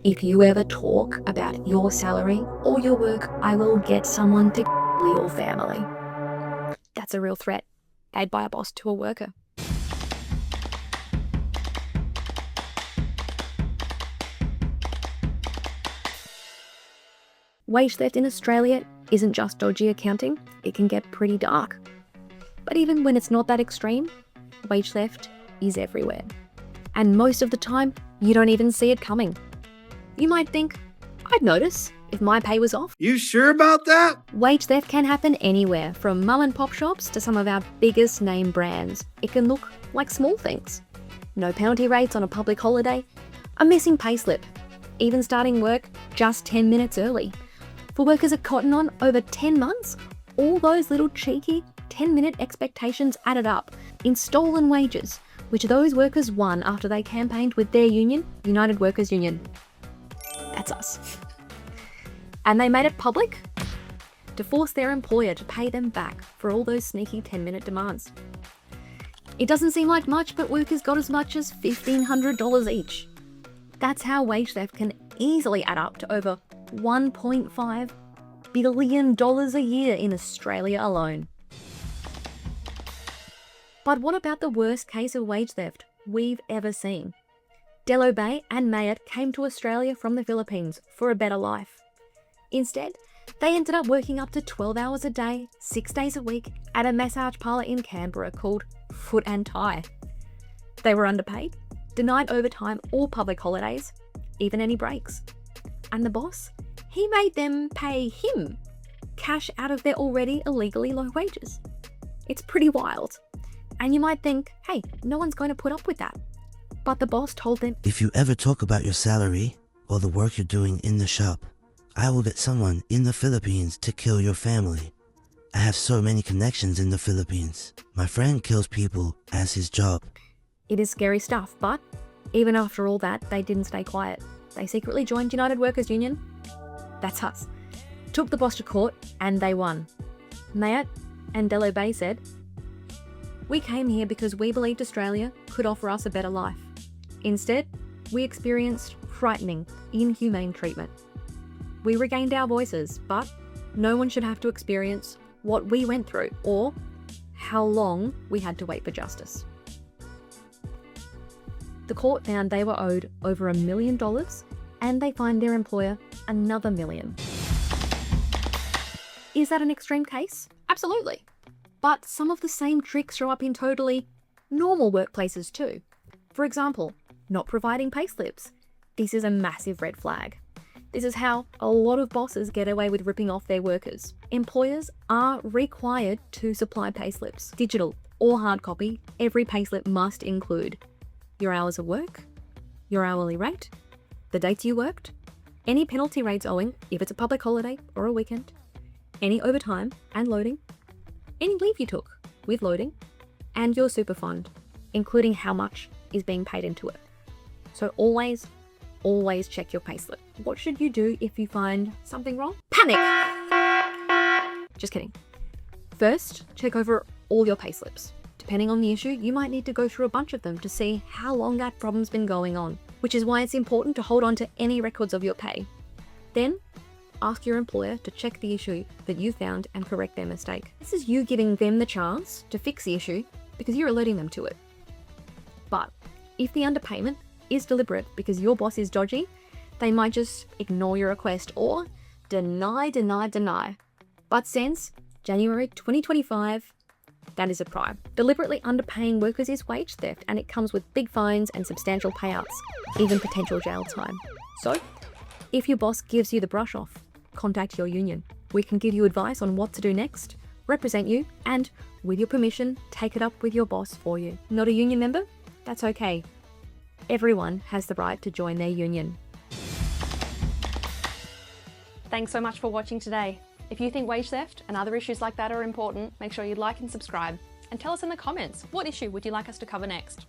If you ever talk about your salary or your work, I will get someone to kill your family. That's a real threat made by a boss to a worker. Wage theft in Australia isn't just dodgy accounting, it can get pretty dark. But even when it's not that extreme, wage theft is everywhere. And most of the time, you don't even see it coming. You might think, I'd notice if my pay was off. You sure about that? Wage theft can happen anywhere, from mum and pop shops to some of our biggest name brands. It can look like small things. No penalty rates on a public holiday, a missing payslip, even starting work just 10 minutes early. For workers at Cotton On over 10 months, all those little cheeky 10-minute expectations added up in stolen wages, which those workers won after they campaigned with their union, United Workers Union. That's us. And they made it public to force their employer to pay them back for all those sneaky 10-minute demands. It doesn't seem like much, but workers got as much as $1,500 each. That's how wage theft can easily add up to over $1.5 billion a year in Australia alone. But what about the worst case of wage theft we've ever seen? Dello Bay and Mayat came to Australia from the Philippines for a better life. Instead, they ended up working up to 12 hours a day, 6 days a week at a massage parlour in Canberra called Foot and Tie. They were underpaid, denied overtime or public holidays, even any breaks. And the boss? He made them pay him cash out of their already illegally low wages. It's pretty wild. And you might think, hey, no one's going to put up with that. But the boss told them, if you ever talk about your salary or the work you're doing in the shop, I will get someone in the Philippines to kill your family. I have so many connections in the Philippines. My friend kills people as his job. It is scary stuff, but even after all that, they didn't stay quiet. They secretly joined United Workers Union. That's us. Took the boss to court and they won. Mayat and Dello Bay said, we came here because we believed Australia could offer us a better life. Instead, we experienced frightening, inhumane treatment. We regained our voices, but no one should have to experience what we went through or how long we had to wait for justice. The court found they were owed over $1 million and they fined their employer another $1 million. Is that an extreme case? Absolutely. But some of the same tricks show up in totally normal workplaces too. For example, not providing payslips. This is a massive red flag. This is how a lot of bosses get away with ripping off their workers. Employers are required to supply payslips. Digital or hard copy, every payslip must include your hours of work, your hourly rate, the dates you worked, any penalty rates owing if it's a public holiday or a weekend, any overtime and loading, any leave you took with loading, and your super fund, including how much is being paid into it. So always check your payslip. What should you do if you find something wrong? Panic! Just kidding. First, check over all your payslips. Depending on the issue, you might need to go through a bunch of them to see how long that problem's been going on, which is why it's important to hold on to any records of your pay. Then, ask your employer to check the issue that you found and correct their mistake. This is you giving them the chance to fix the issue because you're alerting them to it. But if the underpayment is deliberate because your boss is dodgy, they might just ignore your request or deny. But since January 2025, that is a crime. Deliberately underpaying workers is wage theft, and it comes with big fines and substantial payouts, even potential jail time. So, if your boss gives you the brush off, contact your union. We can give you advice on what to do next, represent you, and, with your permission, take it up with your boss for you. Not a union member? That's okay. Everyone has the right to join their union. Thanks so much for watching today. If you think wage theft and other issues like that are important, make sure you like and subscribe. And tell us in the comments, what issue would you like us to cover next?